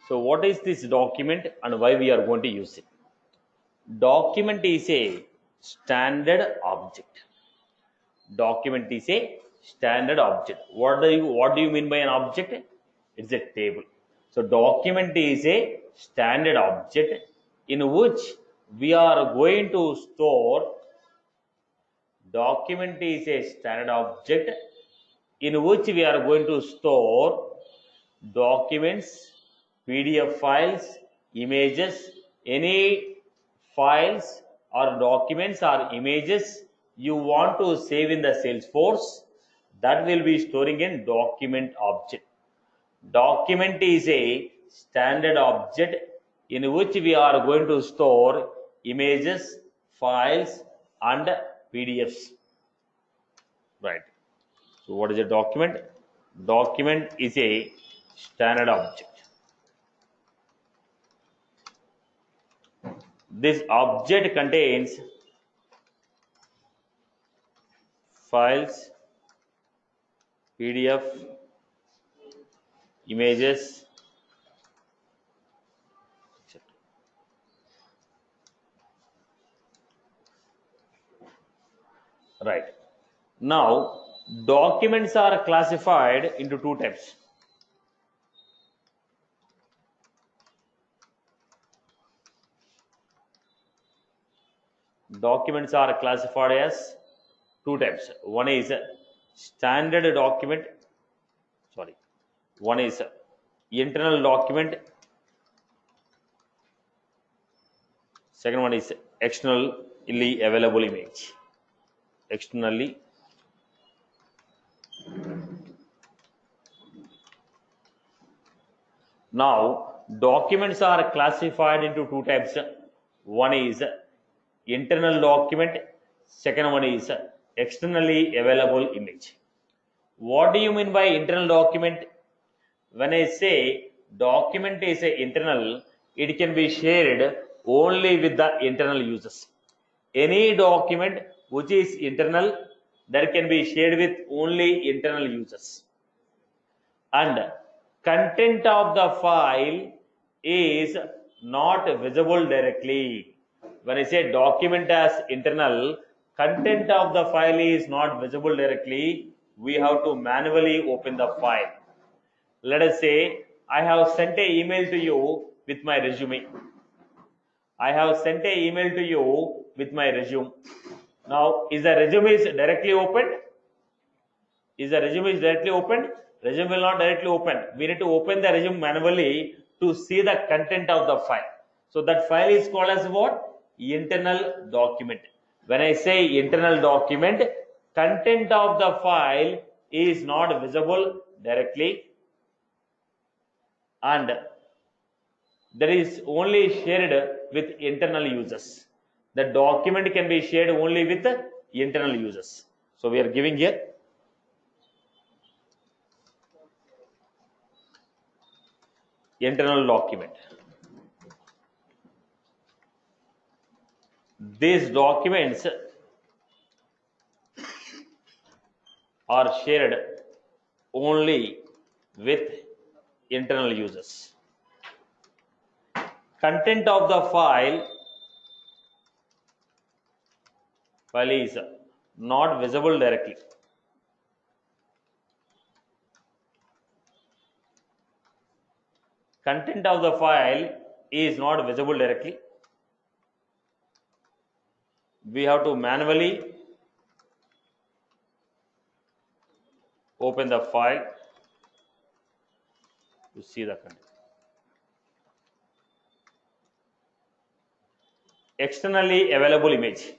So what is this document and why we are going to use it? Document is a standard object. Document is a standard object. What do you mean by an object? It's a table. So document is a standard object in which we are going to store. Document is a standard object in which we are going to store documents, PDF files, images, any files or documents or images you want to save in the Salesforce, that will be storing in document object. Document is a standard object in which we are going to store images, files and PDFs. Right. So what is a document? Document is a standard object. This object contains files, PDF, images, etc. Right. Now, documents are classified into two types. Documents are classified as two types. One is standard document. One is internal document. Second one is externally available image. Externally. Now, documents are classified into two types. One is internal document. Second one is externally available image. What do you mean by internal document? When I say document is internal, it can be shared only with the internal users. Any document which is internal, that can be shared with only internal users. And content of the file is not visible directly. When I say document as internal, content of the file is not visible directly. We have to manually open the file. Let us say I have sent an email to you with my resume. I have sent an email to you with my resume. Now, is the resume directly opened? Is the resume directly opened? Resume will not directly open. We need to open the resume manually to see the content of the file. So that file is called as what? Internal document. When I say internal document, content of the file is not visible directly, and that is only shared with internal users. The document can be shared only with the internal users. So we are giving here internal document. These documents are shared only with internal users. Content of the file is not visible directly. Content of the file is not visible directly. We have to manually open the file to see the content. Externally available image.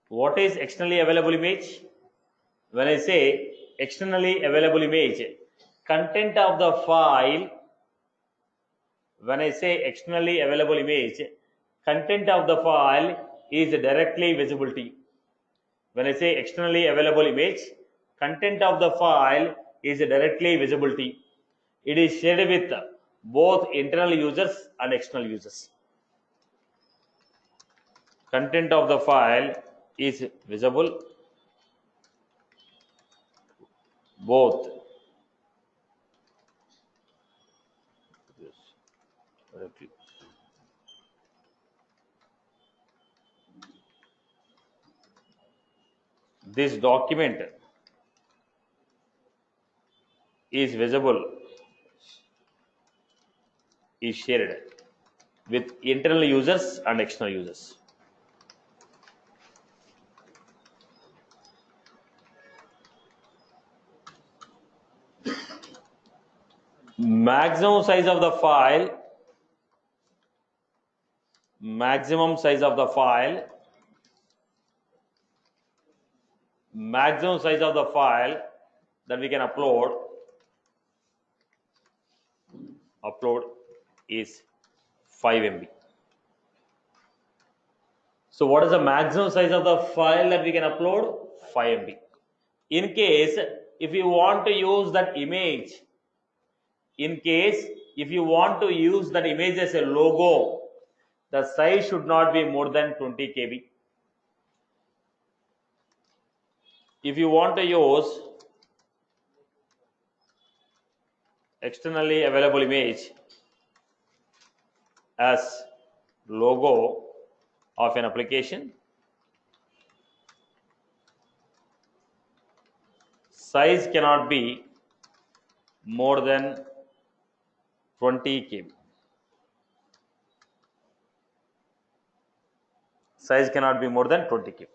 What is externally available image? When I say externally available image, content of the file, when I say externally available image, content of the file is directly visible to you. When I say externally available image, content of the file is directly visible to you. It is shared with both internal users and external users. Content of the file is visible both this document is visible is shared with internal users and external users. Maximum size of the file maximum size of the file that we can upload is 5 MB. So what is the maximum size of the file that we can upload? 5 MB. In case if you want to use that image, as a logo, the size should not be more than 20 KB. If you want to use externally available image as logo of an application, size cannot be more than 20 KB. Size cannot be more than 20 KB.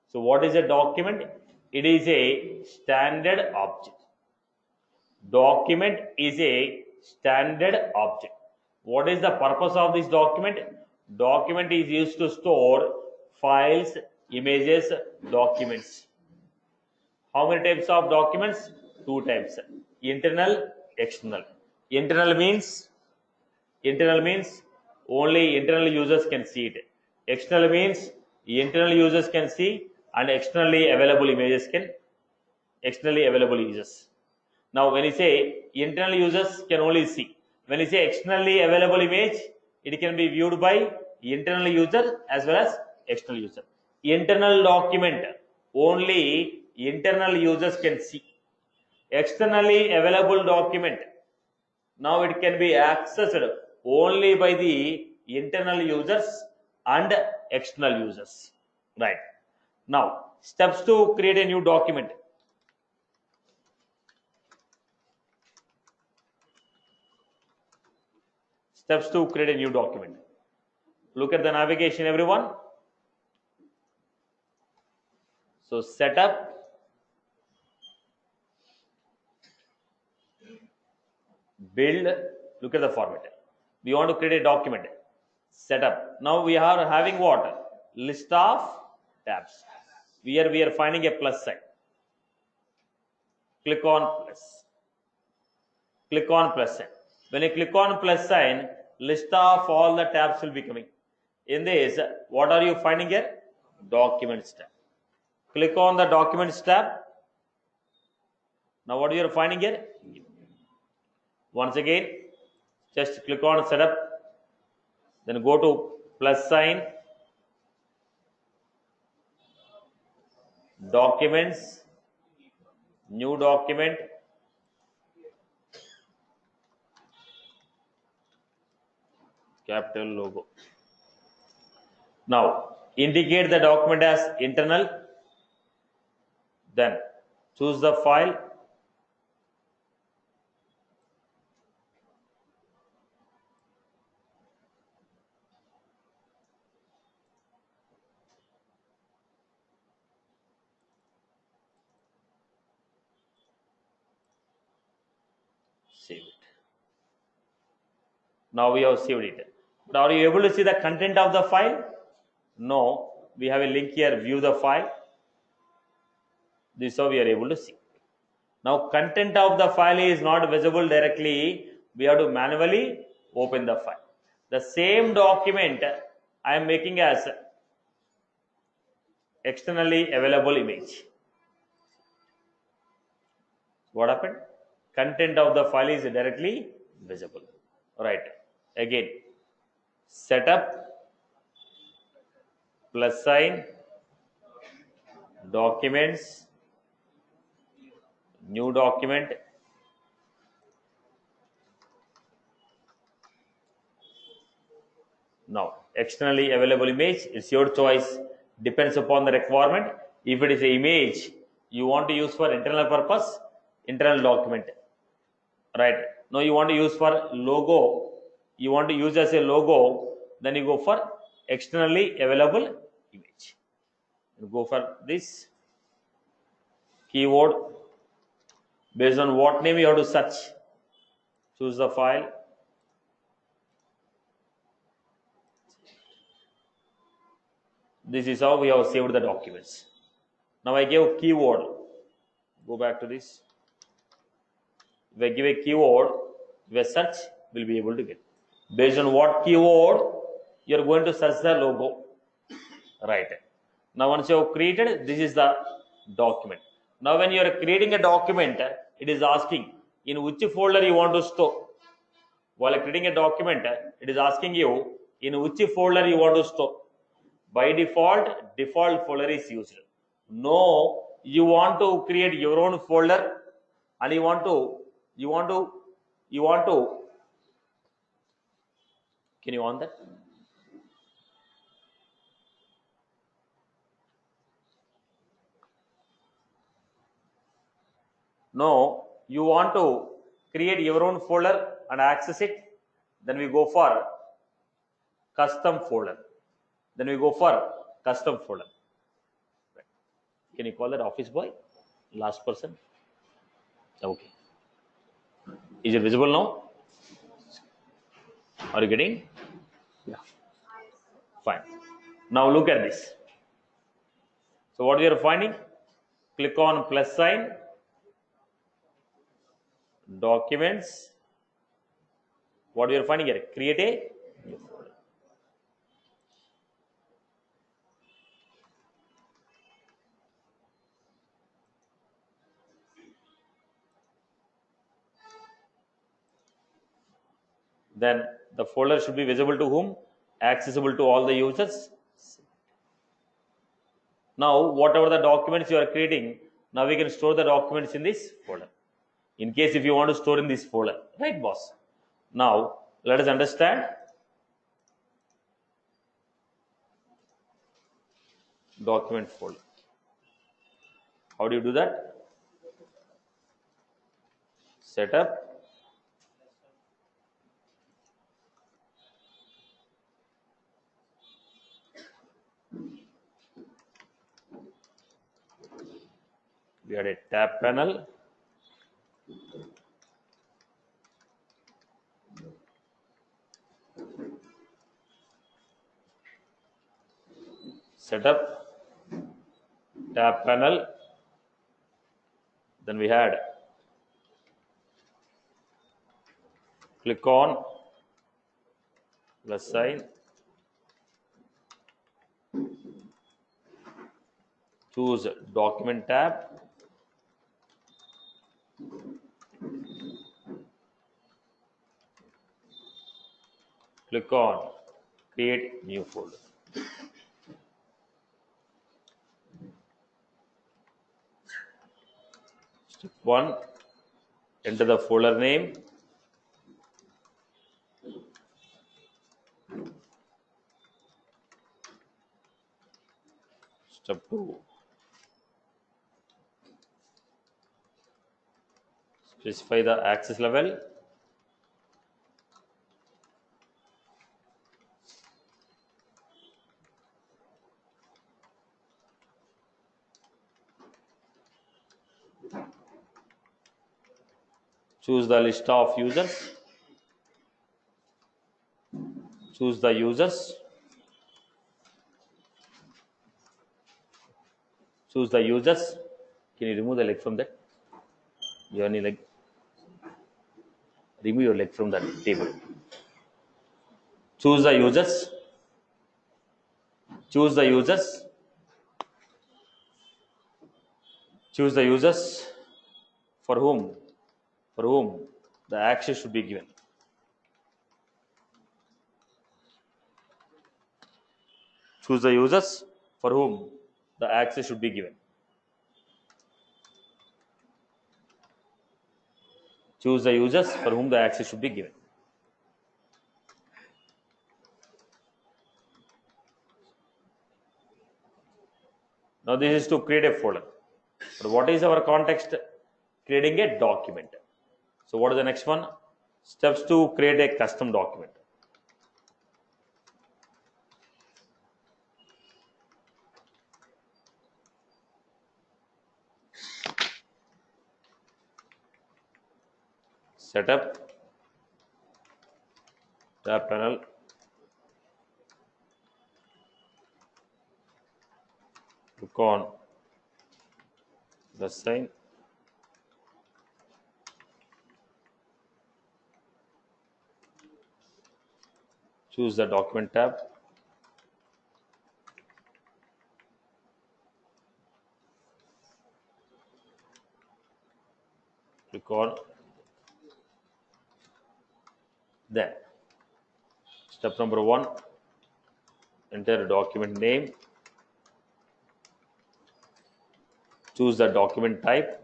So what is a document? It is a standard object. Document is a standard object. What is the purpose of this document? Document is used to store files, images, documents. How many types of documents? 2 types. Internal, external. Internal means only internal users can see it. External means internal users can see and externally available users. Now when you say internal users can only see, when you say externally available image, it can be viewed by internal user as well as external user. Internal document only internal users can see. Externally available document, now it can be accessed only by the internal users and external users. Right. Now steps to create a new document. Steps to create a new document. Look at the navigation, everyone. So setup, build. Look at the format. We want to create a document. Setup. Now we are having what? List of tabs. We are finding a plus sign. Click on plus. Click on plus sign. When you click on plus sign, list of all the tabs will be coming. In this, what are you finding here? Documents tab. Click on the Documents tab. Now what you are finding here? Once again, just click on Setup. Then go to plus sign, Documents, New Document. Capital logo. Now indicate the document as internal. Then choose the file. Save it. Now we have saved it. But are you able to see the content of the file? No. We have a link here, view the file. This is how we are able to see. Now content of the file is not visible directly. We have to manually open the file. The same document I am making as externally available image. What happened? Content of the file is directly visible. Right. Again, setup, plus sign, documents, new document, now externally available image, it's your choice, depends upon the requirement. If it is an image you want to use for internal purpose, internal document, right? Now you want to use for logo, you want to use as a logo, then you go for externally available image. You go for this keyword, based on what name you have to search, choose the file, this is how we have saved the documents. Now I give keyword, go back to this, if I give a keyword, if I search, we'll be able to get. Based on what keyword you are going to search the logo, right? Now once you have created, this is the document. Now when you are creating a document, it is asking in which folder you want to store. While creating a document, it is asking you in which folder you want to store. By default, default folder is used. No, you want to create your own folder and you want to can you on that? No, you want to create your own folder and access it, then we go for custom folder. Then we go for custom folder. Right. Can you call that office boy? Last person. Okay. Is it visible now? Are you getting? Yeah. Fine. Now look at this. So what we are finding? Click on plus sign, documents. What we are finding here? Create a new folder. Then the folder should be visible to whom? Accessible to all the users. Now whatever the documents you are creating, now we can store the documents in this folder. In case if you want to store in this folder, right boss? Now let us understand document folder. How do you do that? Setup, we had a tab panel, setup, tab panel, then we had click on plus sign, choose document tab, click on create new folder. Step 1, enter the folder name. Step 2, specify the access level. Choose the list of users. Choose the users. Choose the users. Can you remove the leg from that? You have any leg? Remove your leg from that table. Choose the users. Choose the users. Choose the users for whom the access should be given. Choose the users for whom the access should be given. Choose the users for whom the access should be given. Now this is to create a folder. But what is our context? Creating a document. So what is the next one? Steps to create a custom document. Setup, tab panel, click on the sign, choose the document tab, click on then. Step number 1, enter a document name, choose the document type,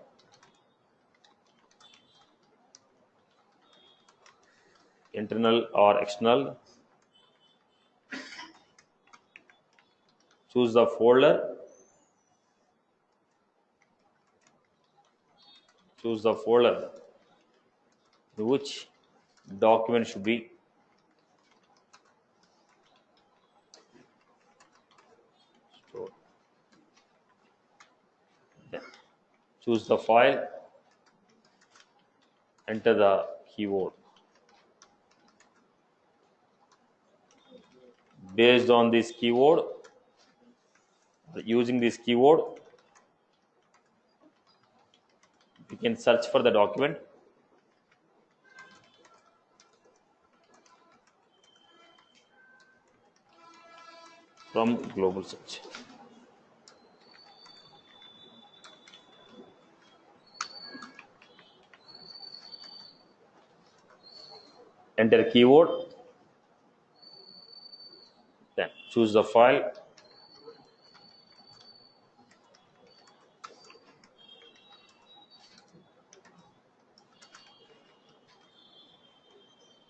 internal or external, choose the folder, which document should be stored. Then choose the file, enter the keyword. Based on this keyword, using this keyword, we can search for the document. From global search. Enter keyword, then choose the file,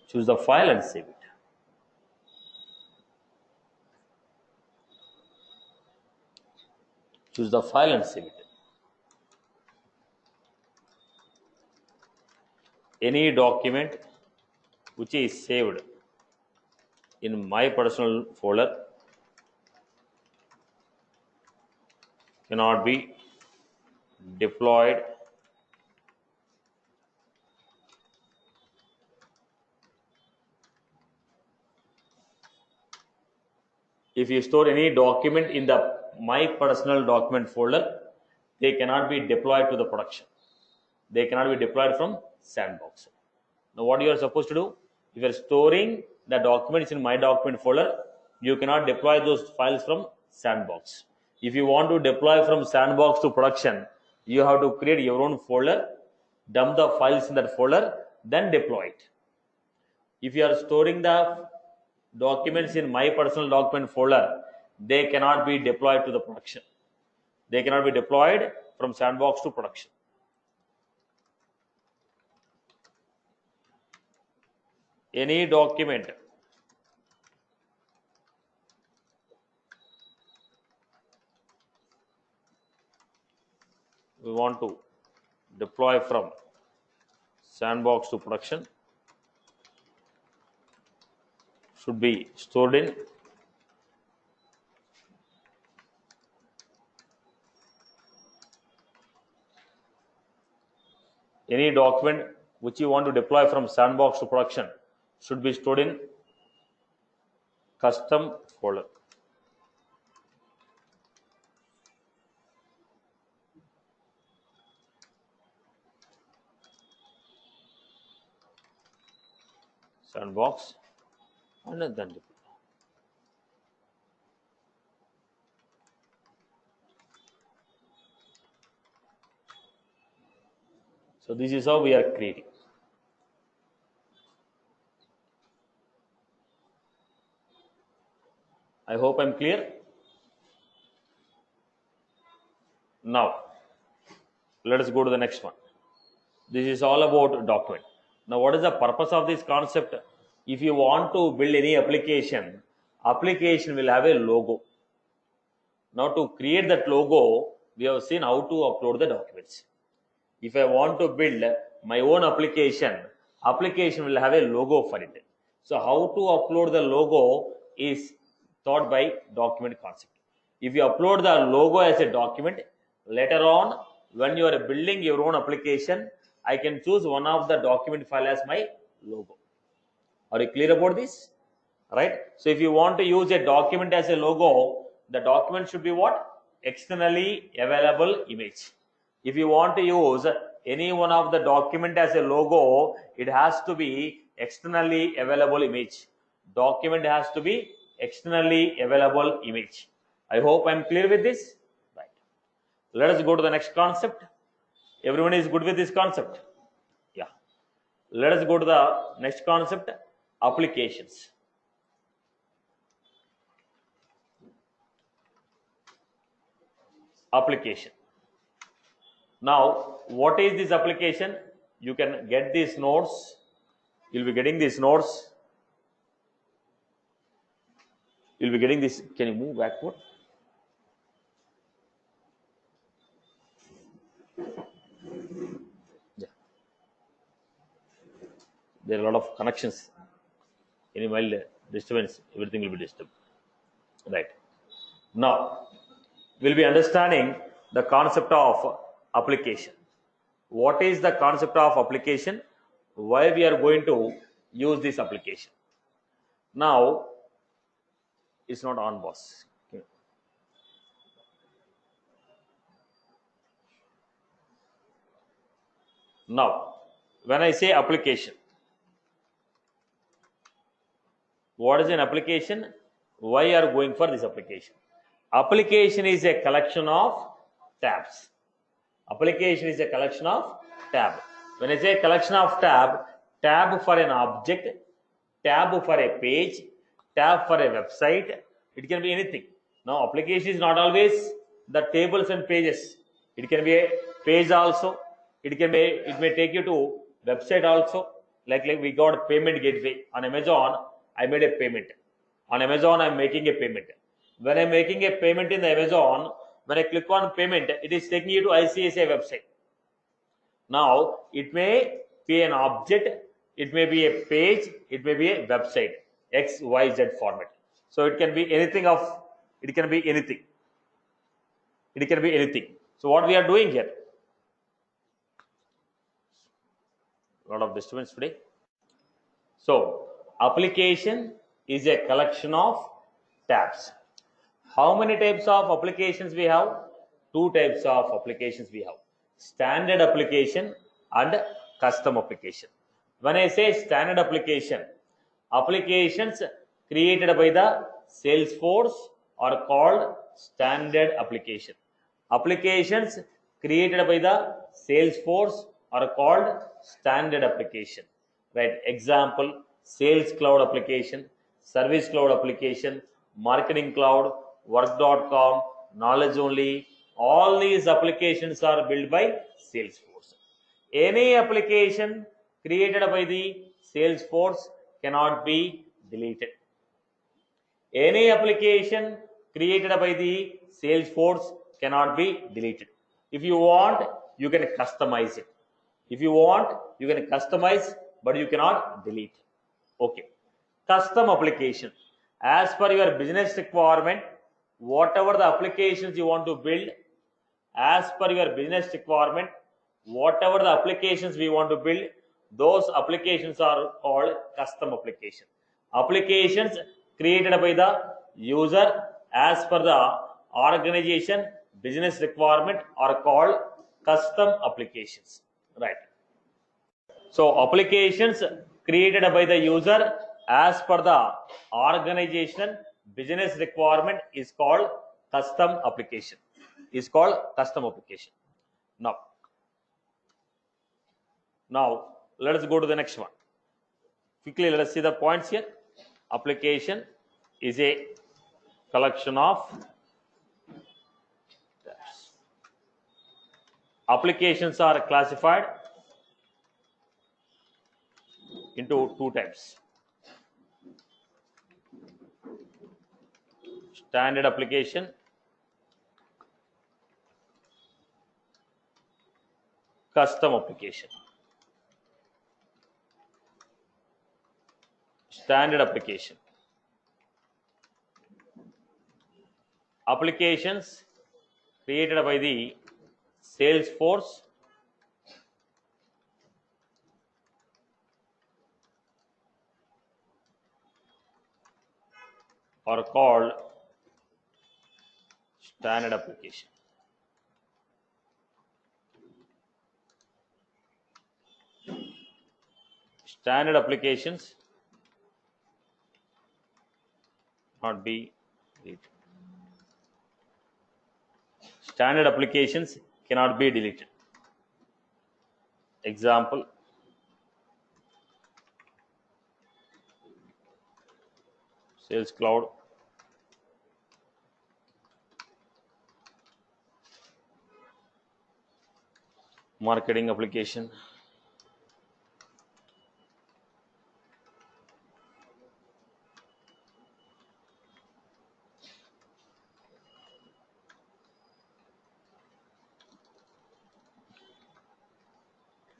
choose the file and save it. Choose the file and save it. Any document which is saved in my personal folder cannot be deployed if you store any document in the my personal document folder, they cannot be deployed to the production. They cannot be deployed from sandbox. Now what you are supposed to do, if you are storing the documents in my document folder, you cannot deploy those files from sandbox. If you want to deploy from sandbox to production, you have to create your own folder, dump the files in that folder, then deploy it. If you are storing the documents in my personal document folder, they cannot be deployed to the production. They cannot be deployed from sandbox to production. Any document we want to deploy from sandbox to production should be stored in any document which you want to deploy from sandbox to production should be stored in custom folder. Sandbox and then deploy. So this is how we are creating. I hope I'm clear. Now, let us go to the next one. This is all about document. Now, what is the purpose of this concept? If you want to build any application, application will have a logo. Now, to create that logo, we have seen how to upload the documents. If I want to build my own application, application will have a logo for it. So, how to upload the logo is taught by document concept. If you upload the logo as a document, later on, when you are building your own application, I can choose one of the document file as my logo. Are you clear about this? Right? So if you want to use a document as a logo, the document should be what? Externally available image. If you want to use any one of the document as a logo, it has to be externally available image. Document has to be externally available image. I hope I'm clear with this. Right. Let us go to the next concept. Everyone is good with this concept? Yeah. Let us go to the next concept, applications. Application. Now, what is this application? You can get these notes. You'll be getting these notes. You'll be getting this. Can you move backward? Yeah. There are a lot of connections. Any mild disturbance, everything will be disturbed. Right. Now, we'll be understanding the concept of application. What is the concept of application? Why we are going to use this application? Now, it's not on, boss. Okay. Now, when I say application, what is an application? Why are going for this application? Application is a collection of tabs. Application is a collection of tab. When I say collection of tab for an object, tab for a page, tab for a website, it can be anything. Now, application is not always the tables and pages. It can be a page also. It may take you to website also. Like we got payment gateway on Amazon. I made a payment. On Amazon, I'm making a payment. When I'm making a payment in the Amazon, when I click on payment, it is taking you to ICICI website. Now, it may be an object, it may be a page, it may be a website, X, Y, Z format. So it can be anything of, it can be anything. It can be anything. So what we are doing here? A lot of disturbance today. So application is a collection of tabs. How many types of applications we have? Two types of applications we have. Standard application and custom application. When I say standard application, applications created by the Salesforce are called standard application. Applications created by the Salesforce are called standard application. Right? Example, Sales Cloud application, Service Cloud application, Marketing Cloud, Work.com, Knowledge Only. All these applications are built by Salesforce. Any application created by the Salesforce cannot be deleted. Any application created by the Salesforce cannot be deleted. If you want, you can customize it. If you want, you can customize, but you cannot delete. Okay. Custom application. As per your business requirement, whatever the applications you want to build, as per your business requirement, whatever the applications we want to build, those applications are called custom application. Applications created by the user as per the organization business requirement are called custom applications. Right. So applications created by the user as per the organization business requirement is called custom application. Is called custom application. Now let us go to the next one. Quickly, let us see the points here. Application is a collection of tabs. Applications are classified into two types. Standard application, custom application. Standard application. Applications created by the Salesforce are called standard application. Standard applications not be deleted. Standard applications cannot be deleted. Example, Sales Cloud, marketing application,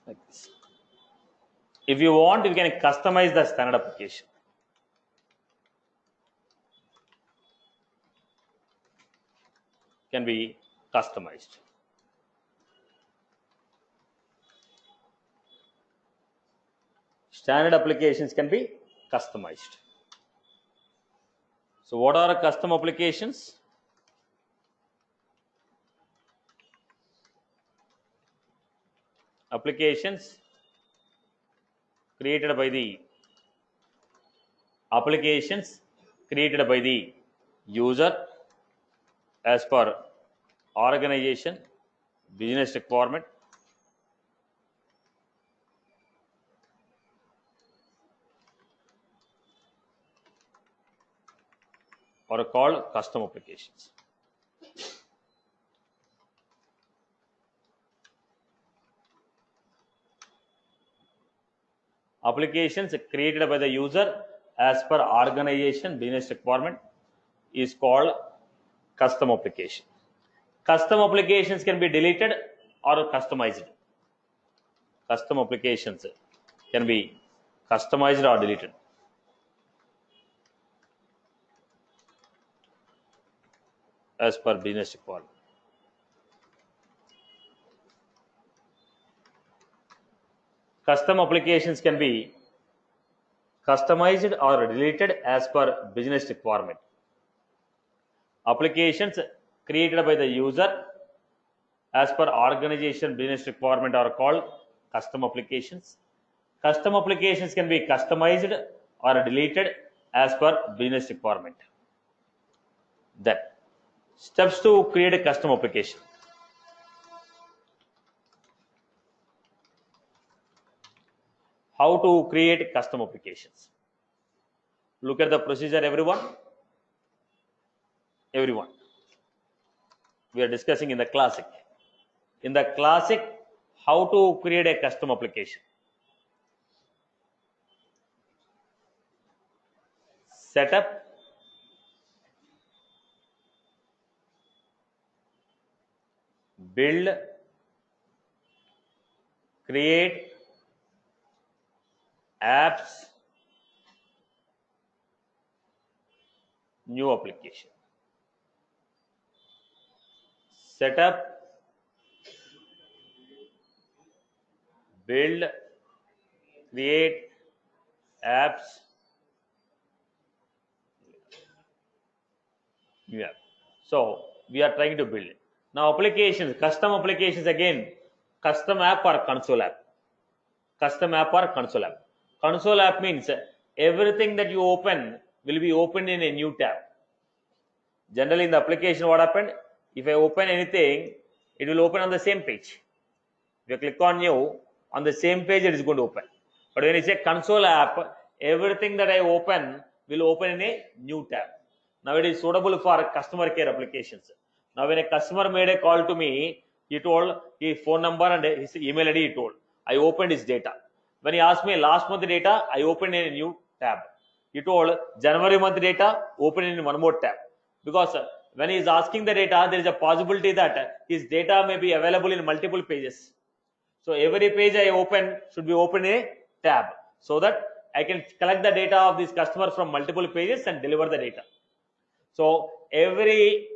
like this. If you want, you can customize the standard application. Can be customized. Standard applications can be customized. So what are custom applications? Applications created by the user as per organization, business requirement, are called custom applications. Applications created by the user as per organization business requirement is called custom application. Custom applications can be deleted or customized. Custom applications can be customized or deleted. As per business requirement. Custom applications can be customized or deleted as per business requirement. Applications created by the user as per organization business requirement are called custom applications. Custom applications can be customized or deleted as per business requirement. Then, steps to create a custom application. How to create custom applications? Look at the procedure, everyone. We are discussing in the classic. In the classic, how to create a custom application. Setup, build, create apps, new application. Setup, build, create apps, new app. So we are trying to build it. Now applications, custom applications again, custom app or console app. Custom app or console app. Console app means everything that you open will be opened in a new tab. Generally in the application, what happened? If I open anything, it will open on the same page. If you click on new, on the same page it is going to open. But when you say console app, everything that I open will open in a new tab. Now it is suitable for customer care applications. Now when a customer made a call to me, he told his phone number and his email ID he told. I opened his data. When he asked me last month data, I opened in a new tab. He told January month data, open in one more tab. Because when he is asking the data, there is a possibility that his data may be available in multiple pages. So every page I open should be open in a tab, so that I can collect the data of this customer from multiple pages and deliver the data. So every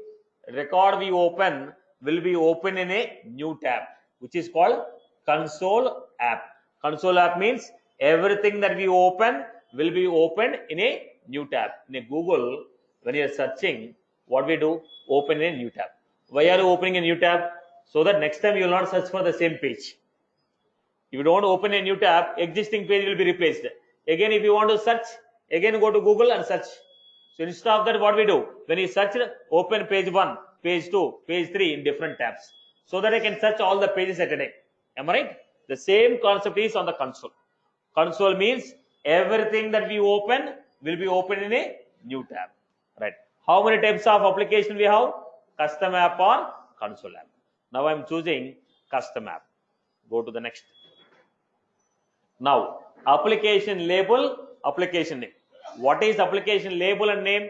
record we open will be open in a new tab, which is called console app. Console app means everything that we open will be opened in a new tab. In a Google, when you are searching, what we do? Open a new tab. Why are you opening a new tab? So that next time you will not search for the same page. If you don't open a new tab, existing page will be replaced. Again, if you want to search, again go to Google and search. So instead of that, what we do? When you search, open page 1, page 2, page 3 in different tabs, so that I can search all the pages at a time. Am I right? The same concept is on the console. Console means everything that we open will be open in a new tab. Right? How many types of application we have? Custom app or console app. Now I am choosing custom app. Go to the next. Now, application label, application name. What is application label and name?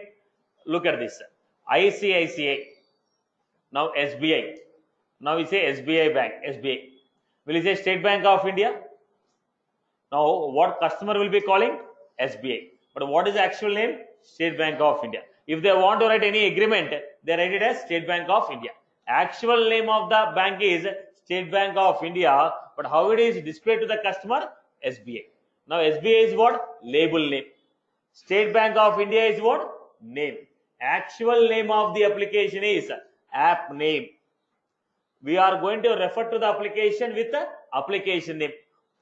Look at this. ICICI. Now SBI. Now we say SBI Bank. SBI. Will you say State Bank of India? Now what customer will be calling? SBI. But what is the actual name? State Bank of India. If they want to write any agreement, they write it as State Bank of India. Actual name of the bank is State Bank of India. But how it is displayed to the customer? SBI. Now SBI is what? Label name. State Bank of India is what? Name. Actual name of the application is app name. We are going to refer to the application with the application name.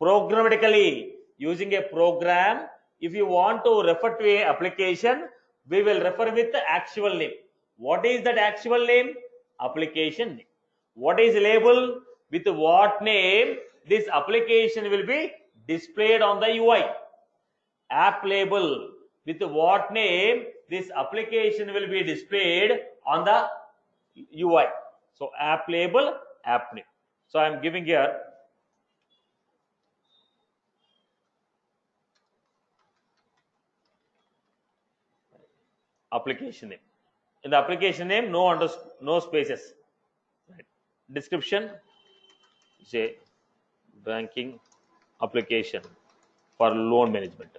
Programmatically, using a program, if you want to refer to a application, we will refer with the actual name. What is that actual name? Application name. What is label? With what name this application will be displayed on the UI? App label. With what name this application will be displayed on the UI? So app label, app name. So I am giving here application name. In the application name, no spaces. Right. Description, say banking application for loan management.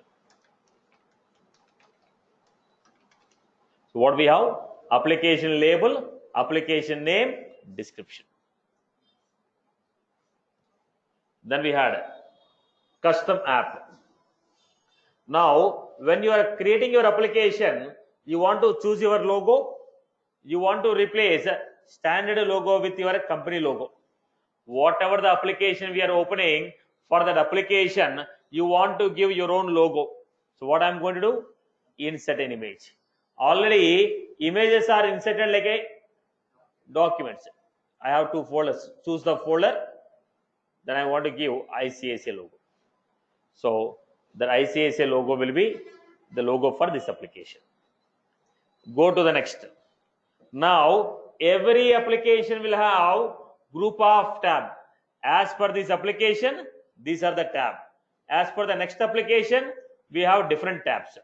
So what we have? Application label, application name, description. Then we had custom app. Now, when you are creating your application, you want to choose your logo. You want to replace standard logo with your company logo. Whatever the application we are opening, for that application, you want to give your own logo. So what I am going to do? Insert an image. Already images are inserted like a documents. I have two folders. Choose the folder. Then I want to give ICICI logo. So the ICICI logo will be the logo for this application. Go to the next. Now every application will have group of tab. As per this application, these are the tab. As per the next application, we have different tabs.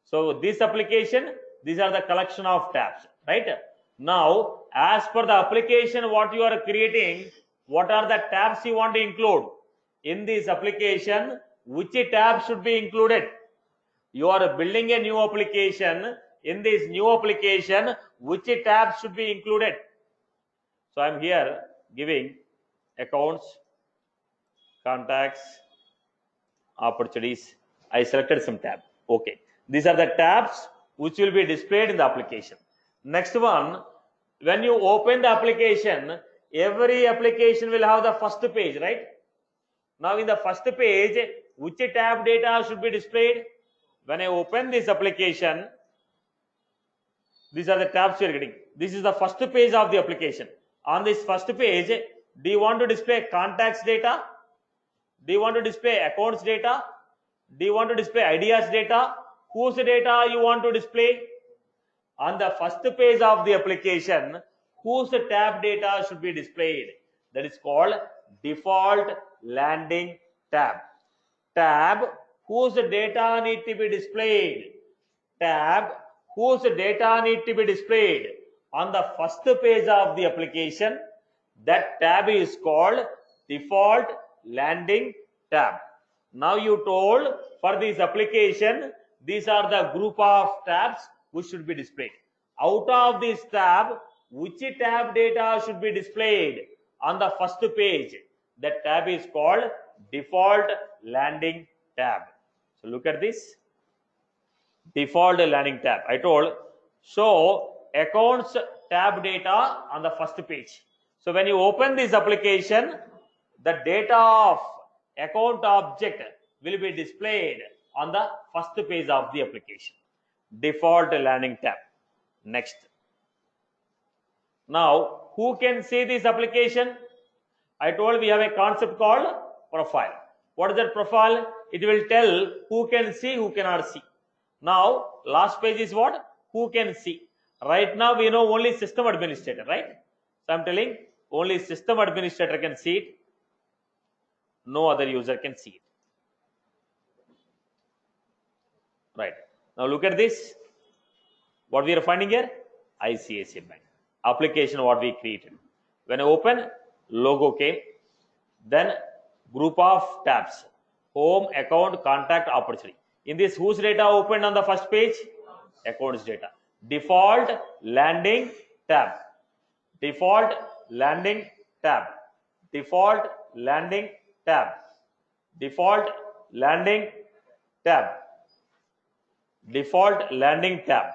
So this application, these are the collection of tabs, right? Now, as per the application what you are creating, what are the tabs you want to include in this application? Which tab should be included? You are building a new application. In this new application, which tab should be included? So I am here giving accounts, contacts, opportunities. I selected some tab. Okay. These are the tabs which will be displayed in the application. Next one, when you open the application, every application will have the first page, right? Now in the first page, which tab data should be displayed? When I open this application, these are the tabs you are getting. This is the first page of the application. On this first page, do you want to display contacts data? Do you want to display accounts data? Do you want to display ideas data? Whose data you want to display? On the first page of the application, whose tab data should be displayed? That is called default landing tab. tab whose data need to be displayed. Tab whose data need to be displayed on the first page of the application. That tab is called default landing tab. Now you told for this application, these are the group of tabs which should be displayed. Out of this tab, which tab data should be displayed on the first page? That tab is called default landing tab. So look at this. Default landing tab. I told show accounts tab data on the first page. So when you open this application, the data of account object will be displayed on the first page of the application. Default landing tab. Next. Now, who can see this application? I told we have a concept called profile. What is that profile? It will tell who can see, who cannot see. Now, last page is what? Who can see. Right now, we know only system administrator, right? So, I'm telling only system administrator can see it. No other user can see it. Right. Now, look at this. What we are finding here? ICICI Bank. Application what we created. When I open, logo came. Then group of tabs. Home, account, contact, opportunity. In this, whose data opened on the first page? Accounts data. Default landing tab. Default landing tab. Default landing tab. Default landing tab. Default landing tab.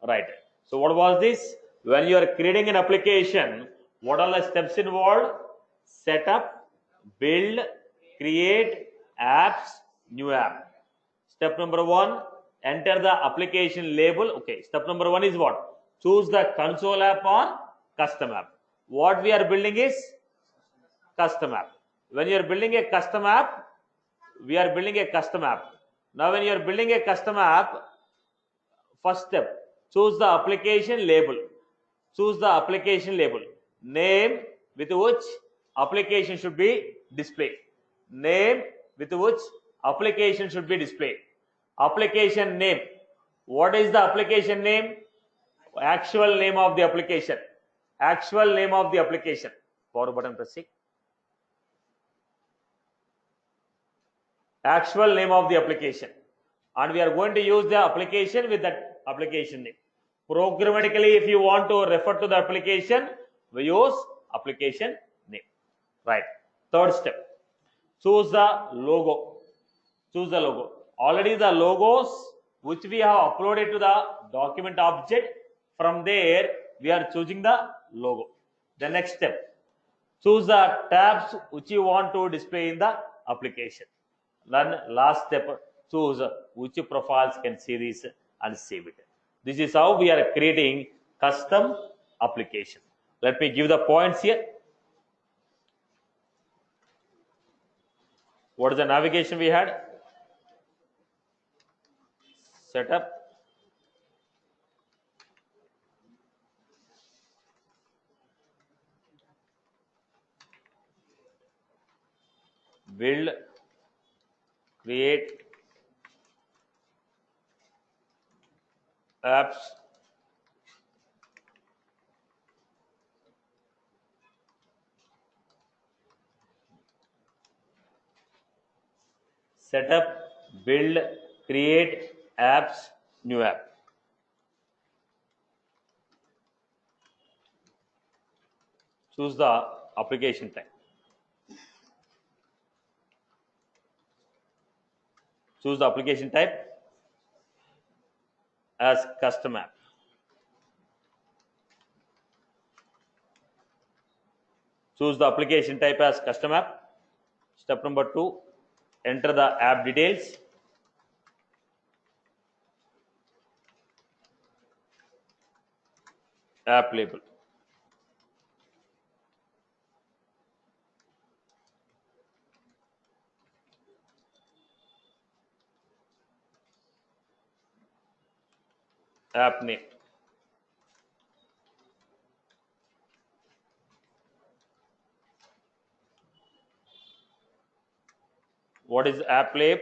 Right. So what was this? When you are creating an application, what are the steps involved? Setup, build, create, apps, new app. Step number 1, enter the application label. Okay, step number 1 is what? Choose the console app or custom app. What we are building is custom app. When you are building a custom app, we are building a custom app. Now when you are building a custom app, first step, choose the application label. Choose the application label. Name with which application should be displayed. Name with which application should be displayed. Application name. What is the application name? Actual name of the application. Actual name of the application. Power button pressing. Actual name of the application. And we are going to use the application with that application name. Programmatically, if you want to refer to the application, we use application name. Right. Third step. Choose the logo. Choose the logo. Already the logos which we have uploaded to the document object, from there we are choosing the logo. The next step. Choose the tabs which you want to display in the application. Then last step, choose which profiles can see this and save it. This is how we are creating custom application. Let me give the points here. What is the navigation we had? Setup, build, create, apps, setup, build, create, apps, new app. Choose the application type. Choose the application type as custom app. Choose the application type as custom app. Step number 2, enter the app details. App label. App name. What is AppLab?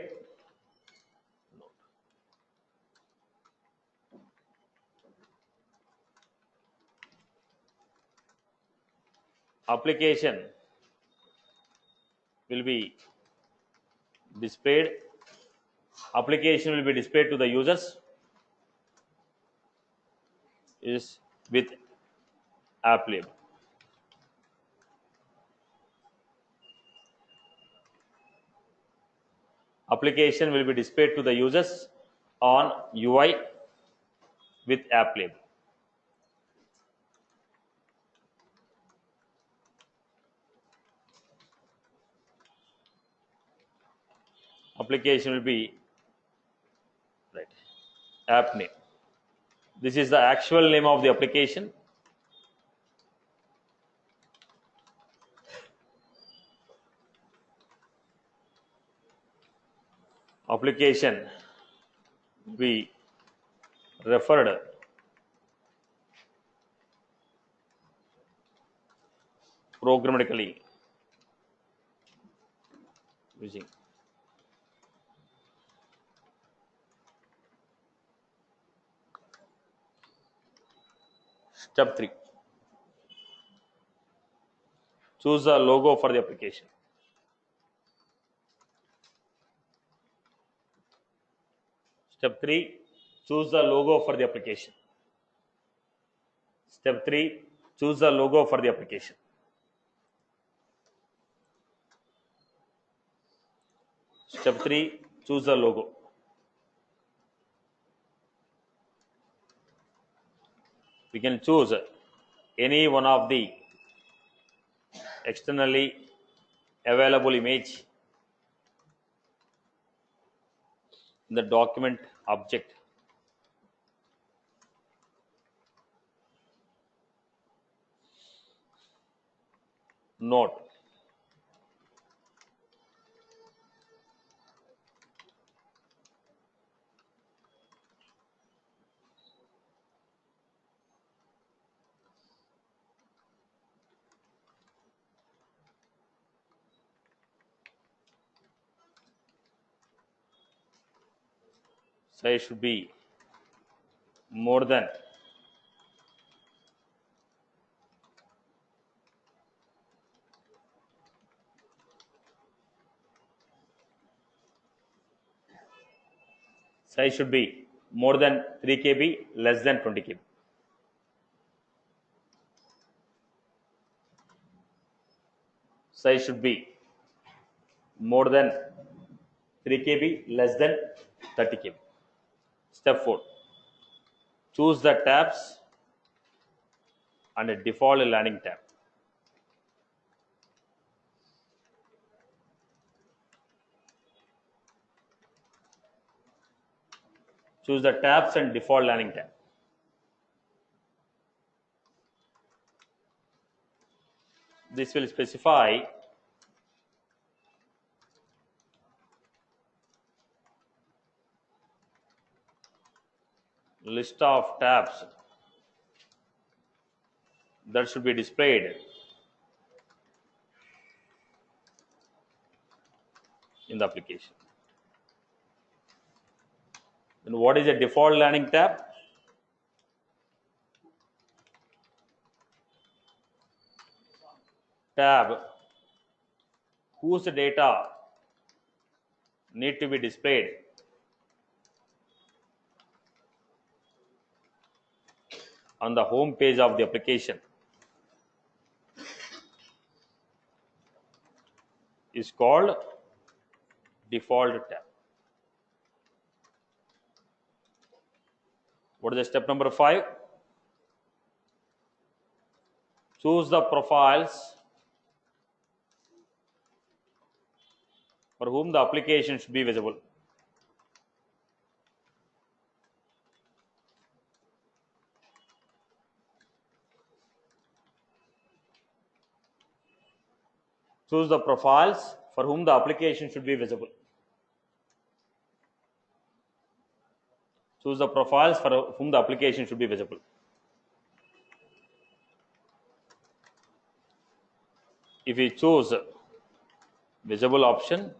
Application will be displayed. Application will be displayed to the users is with AppLab. Application will be displayed to the users on UI with AppLab. Application will be right app name. This is the actual name of the application. Application we referred programmatically using step 3. Choose the logo for the application. Step 3. Choose the logo for the application. Step 3. Choose the logo for the application. Step 3. Choose the logo. We can choose any one of the externally available image in the document object. Note, size should be more than 3 KB, less than 20 KB. Size should be more than 3 KB, less than 30 KB. Step 4. Choose the tabs and a default landing tab. Choose the tabs and default landing tab. This will specify list of tabs that should be displayed in the application. And what is a default landing tab? Tab whose data need to be displayed on the home page of the application is called default tab. What is the step number 5? Choose the profiles for whom the application should be visible. Choose the profiles for whom the application should be visible. Choose the profiles for whom the application should be visible. If we choose visible option,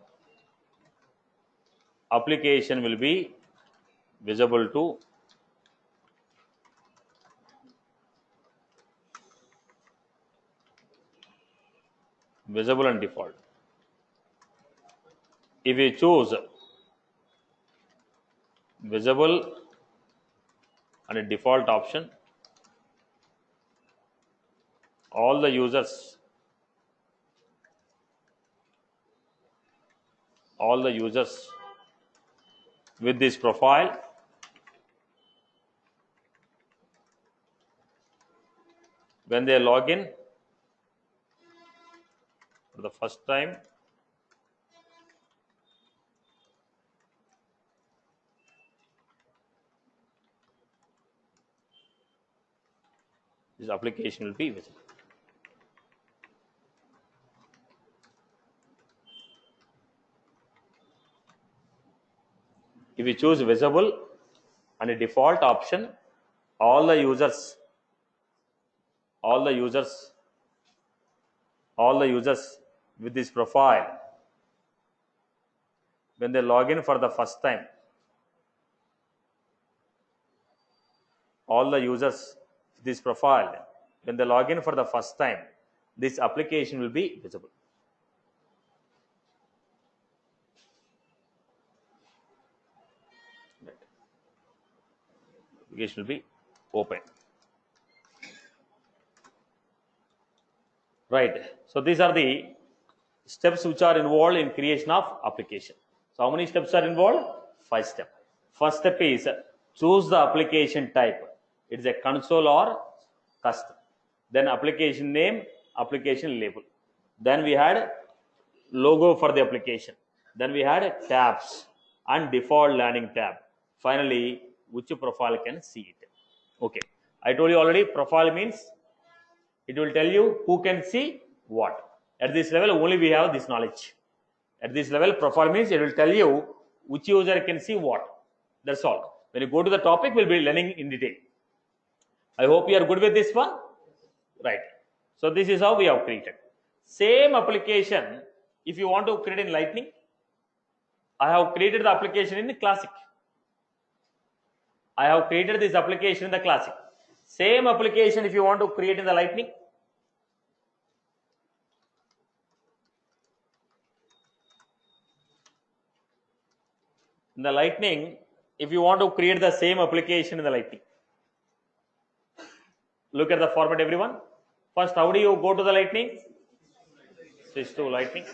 application will be visible to visible and default. If we choose visible and a default option, all the users with this profile when they log in for the first time, this application will be visible. If we choose visible and a default option, all the users with this profile when they log in for the first time, all the users with this profile when they log in for the first time, this application will be visible. Application will be open. Right. So these are the steps which are involved in creation of application. So how many steps are involved? 5 steps. First step is choose the application type. It is a console or custom. Then application name, application label. Then we had logo for the application. Then we had tabs and default landing tab. Finally, which profile can see it. Okay. I told you already, profile means it will tell you who can see what. At this level, only we have this knowledge. At this level, profile means it will tell you which user can see what. That's all. When you go to the topic, we'll be learning in detail. I hope you are good with this one. Right. So this is how we have created. Same application, if you want to create in Lightning, I have created the application in the Classic. I have created this application in the Classic. Same application if you want to create in the Lightning. In the Lightning, if you want to create the same application in the Lightning, look at the format, everyone. First, how do you go to the Lightning? Switch to Lightning.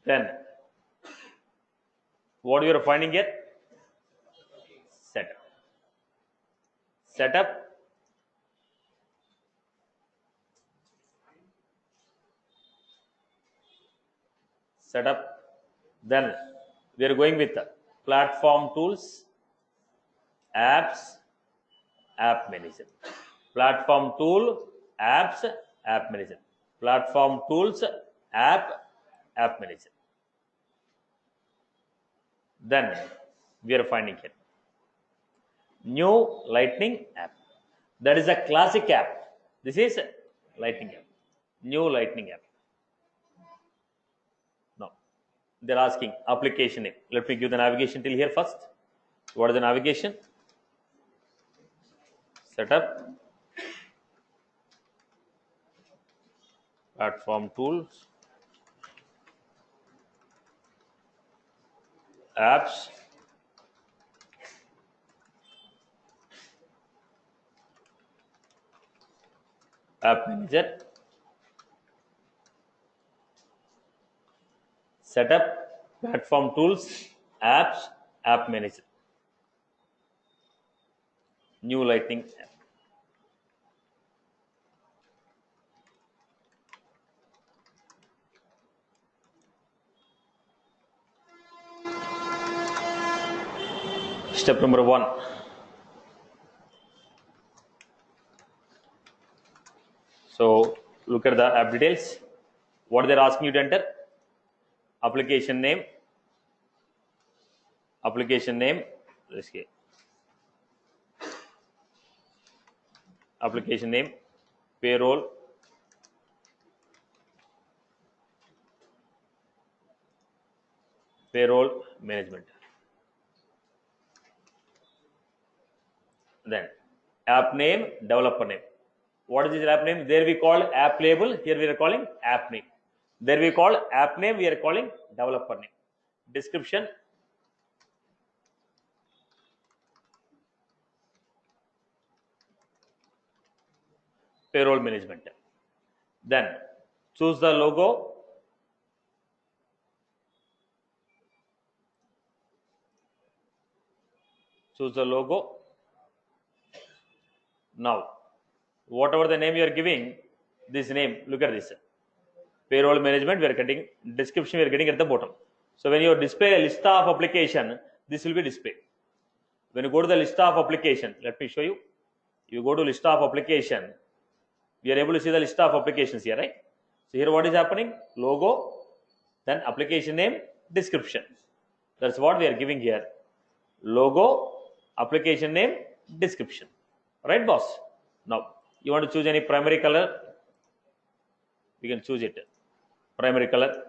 Then, what you are finding here? Setup. Setup. Setup. Then we are going with platform tools, apps, app manager. Platform tool, apps, app manager. Platform tools, app manager. Then we are finding here new Lightning app. That is a Classic app. This is Lightning app. New Lightning app. Now they're asking application name. Let me give the navigation till here first. What is the navigation? Setup, platform tools, apps, app manager, setup, platform tools, apps, app manager, new Lightning app. Step number 1. So look at the app details. What they're asking you to enter? Application name, application name, payroll, payroll management. Then app name, developer name. What is this app name? There we call app label. Here we are calling app name. There we call app name. We are calling developer name. Description. Payroll management. Then choose the logo. Choose the logo. Now, whatever the name you are giving, this name, look at this. Payroll management, we are getting description, we are getting at the bottom. So when you display a list of application, this will be displayed. When you go to the list of application, let me show you. You go to list of application, we are able to see the list of applications here, right? So here what is happening? Logo, then application name, description. That's what we are giving here. Logo, application name, description. Right, boss? Now, you want to choose any primary color? We can choose it. Primary color.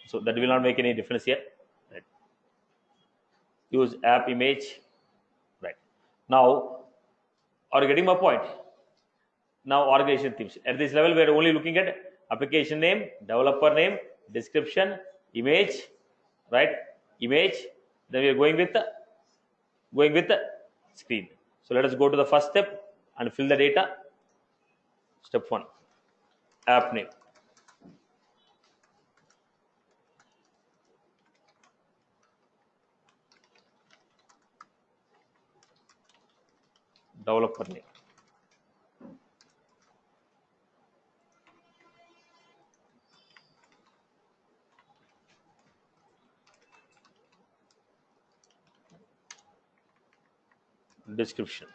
So that will not make any difference here. Right. Use app image. Right. Now, are you getting my point? Now, organization themes. At this level, we are only looking at application name, developer name, description, image, right? Image. Then we are going with the screen. So let us go to the first step and fill the data. Step 1, app name. Developer name. Description.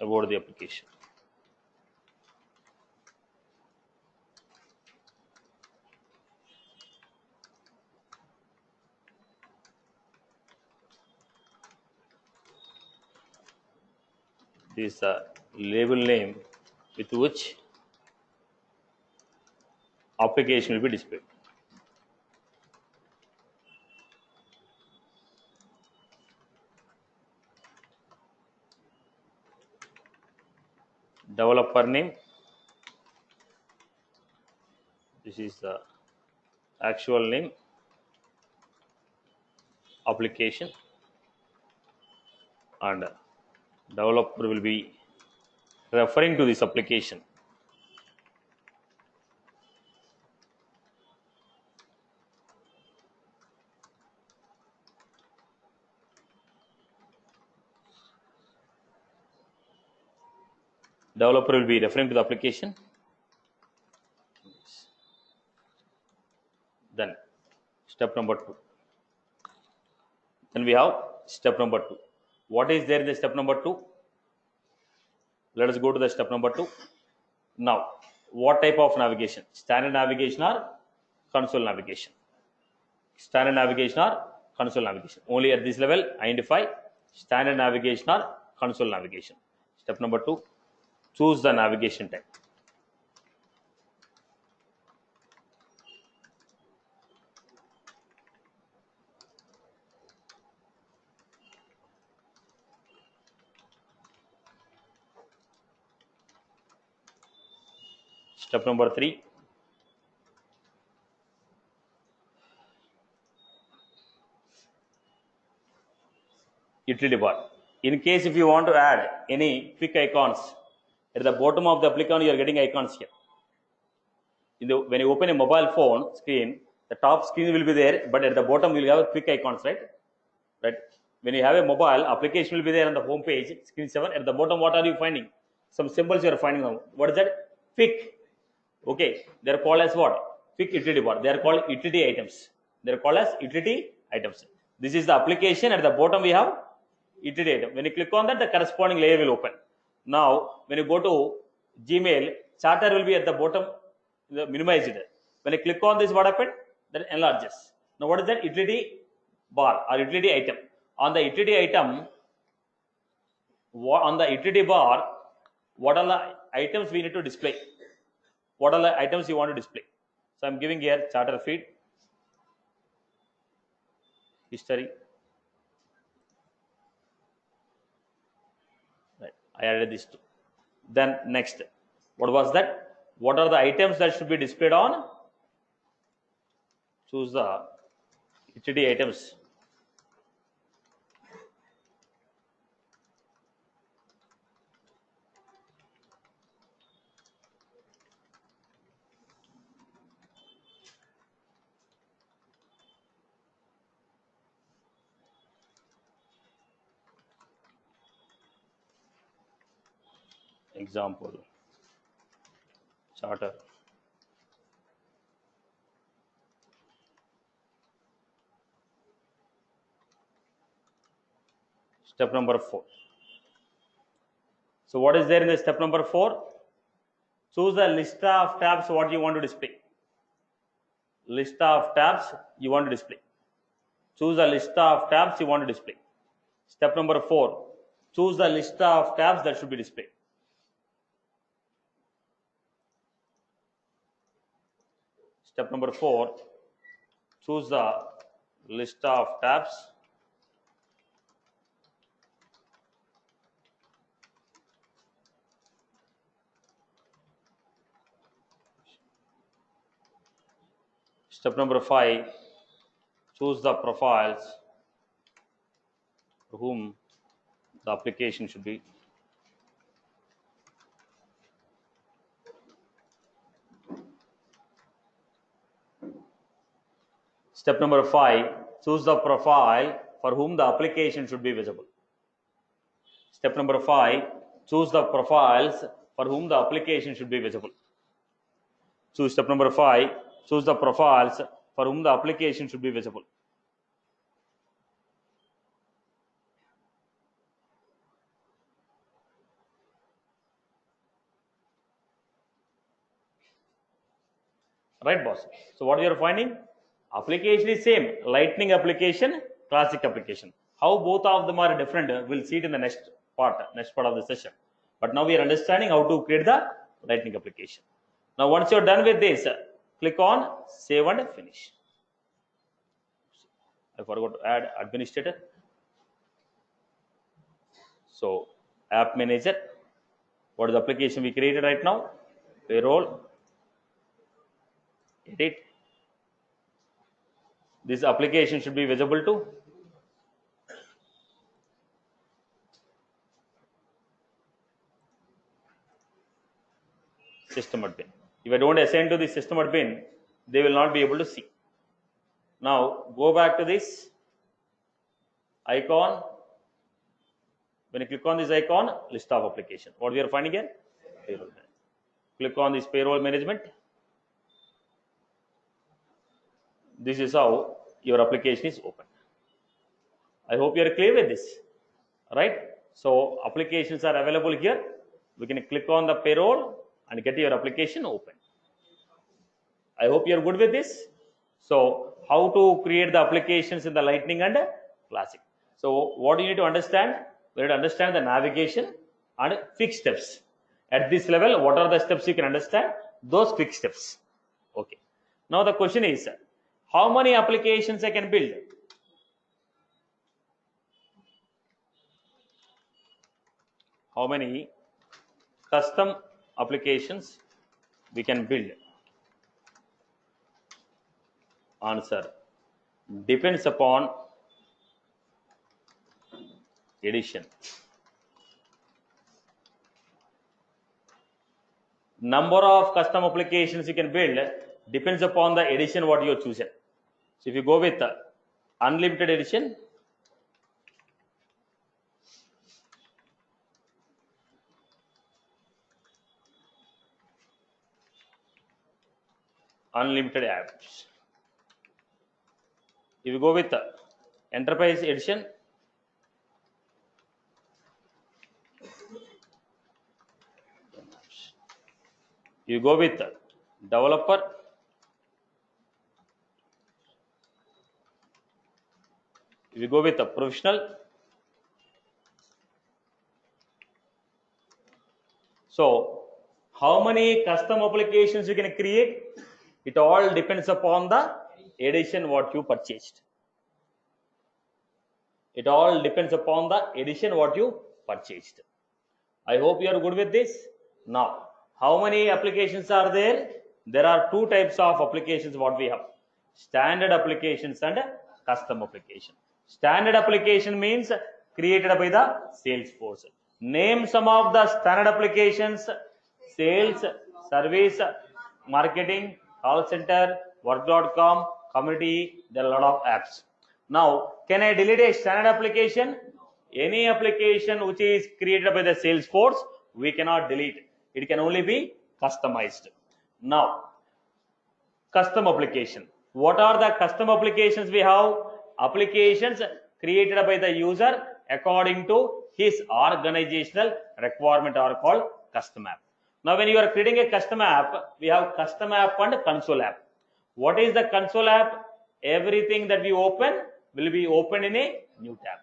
About the application. This is the label name with which application will be displayed. Developer name. This is the actual name. Application, and developer will be referring to this application. Developer will be referring to the application. Then step number 2. Then we have step number 2. What is there in the step number 2? Let us go to the step number 2. Now, what type of navigation? Standard navigation or console navigation? Standard navigation or console navigation? Only at this level, identify standard navigation or console navigation. Step number 2, choose the navigation type. Step number 3, utility bar. In case if you want to add any quick icons, at the bottom of the application you are getting icons here. When you open a mobile phone screen, the top screen will be there, but at the bottom you will have quick icons, right? Right. When you have a mobile, application will be there on the home page, screen 7. At the bottom, what are you finding? Some symbols you are finding now. What is that? Quick. Okay, they are called as what? Quick utility bar. They are called utility items. They are called as utility items. This is the application. At the bottom we have utility item. When you click on that, the corresponding layer will open. Now, when you go to Gmail, charter will be at the bottom, minimized. When you click on this, what happened? That enlarges. Now, what is that? Utility bar or utility item. On the utility item, on the utility bar, what are the items we need to display? What are the items you want to display? So I'm giving here charter feed, history. Right. I added this too. Then next, what was that? What are the items that should be displayed on? Choose the utility items. Example, charter. Step number 4. So what is there in the step number 4? Choose the list of tabs what you want to display. List of tabs you want to display. Choose the list of tabs you want to display. Step number 4. Choose the list of tabs that should be displayed. Step number 4. Choose the list of tabs Step number 5, choose the profiles for whom the application should be. Step number 5, choose the profile for whom the application should be visible. Step number 5, choose the profiles for whom the application should be visible. Choose step number 5, choose the profiles for whom the application should be visible. Right, boss? So what you are finding? Application is same, Lightning application, Classic application. How both of them are different, we'll see it in the next part of the session. But now we are understanding how to create the Lightning application. Now once you're done with this, click on save and finish. I forgot to add administrator. So app manager, what is the application we created right now? Payroll, edit. This application should be visible to system admin. If I don't assign to the system admin, they will not be able to see. Now go back to this icon. When you click on this icon, list of application. What we are finding here? Payroll. Click on this payroll management. This is how your application is open. I hope you are clear with this, right? So applications are available here. We can click on the payroll and get your application open. I hope you are good with this. So how to create the applications in the Lightning and Classic. So what you need to understand, we need to understand the navigation and quick steps. At this level, what are the steps you can understand? Those quick steps. Okay. Now the question is, how many applications I can build? How many custom applications we can build? Answer depends upon edition. Number of custom applications you can build depends upon the edition what you have chosen. So if you go with unlimited edition, unlimited apps. If you go with enterprise edition, you go with developer, if you go with a professional, So how many custom applications you can create? It all depends upon the edition what you purchased. It all depends upon the edition what you purchased. I hope you are good with this. Now, how many applications are there? There are two types of applications what we have: standard applications and custom application. Standard application means created by the Salesforce. Name some of the standard applications: sales, service, marketing, call center, work.com, community. There are a lot of apps. Now, can I delete a standard application? Any application which is created by the Salesforce, we cannot delete. It can only be customized. Now, custom application. What are the custom applications we have? Applications created by the user according to his organizational requirement are called custom app. Now, when you are creating a custom app, we have custom app and console app. What is the console app? Everything that we open will be open in a new tab.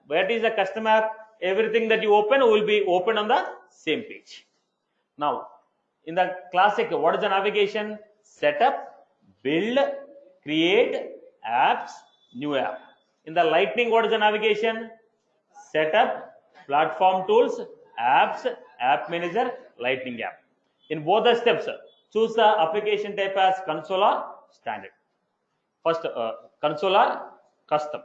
What is the custom app? Everything that you open will be open on the same page. Now, in the classic, what is the navigation? Setup, build, create, apps, new app. In the Lightning, what is the navigation? Setup, platform tools, apps, app manager, Lightning app. In both the steps, choose the application type as console or standard. First, console or custom.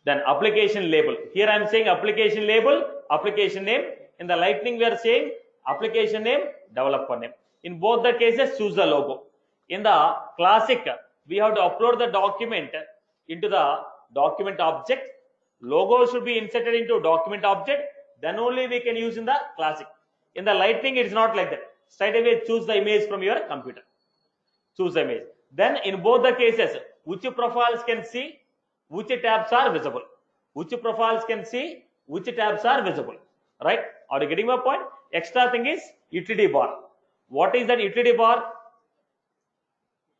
Then application label. Here I am saying application label, application name. In the Lightning, we are saying application name, developer name. In both the cases, choose the logo. In the classic, we have to upload the document into the document object. Logo should be inserted into document object. Then only we can use in the classic. In the Lightning, it is not like that. Straight away choose the image from your computer. Choose the image. Then in both the cases, which profiles can see, which tabs are visible. Which profiles can see, which tabs are visible. Right? Are you getting my point? Extra thing is utility bar. What is that utility bar?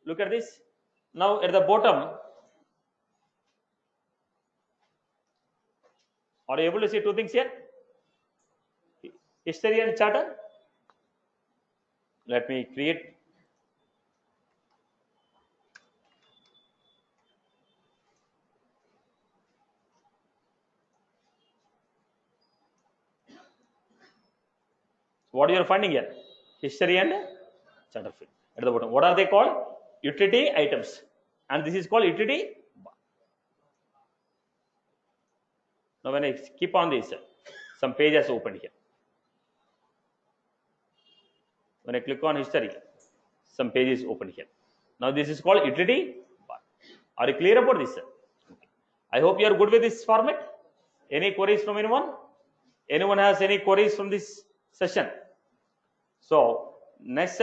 Look at this. Now at the bottom, are you able to see two things here? History and charter. Let me create. What you are finding here? History and charter field at the bottom. What are they called? Utility items. And this is called utility bar. Now when I keep on this, some pages opened here. When I click on history, some pages open here. Now this is called utility bar. Are you clear about this? Okay. I hope you are good with this format. Any queries from anyone? Anyone has any queries from this session? So next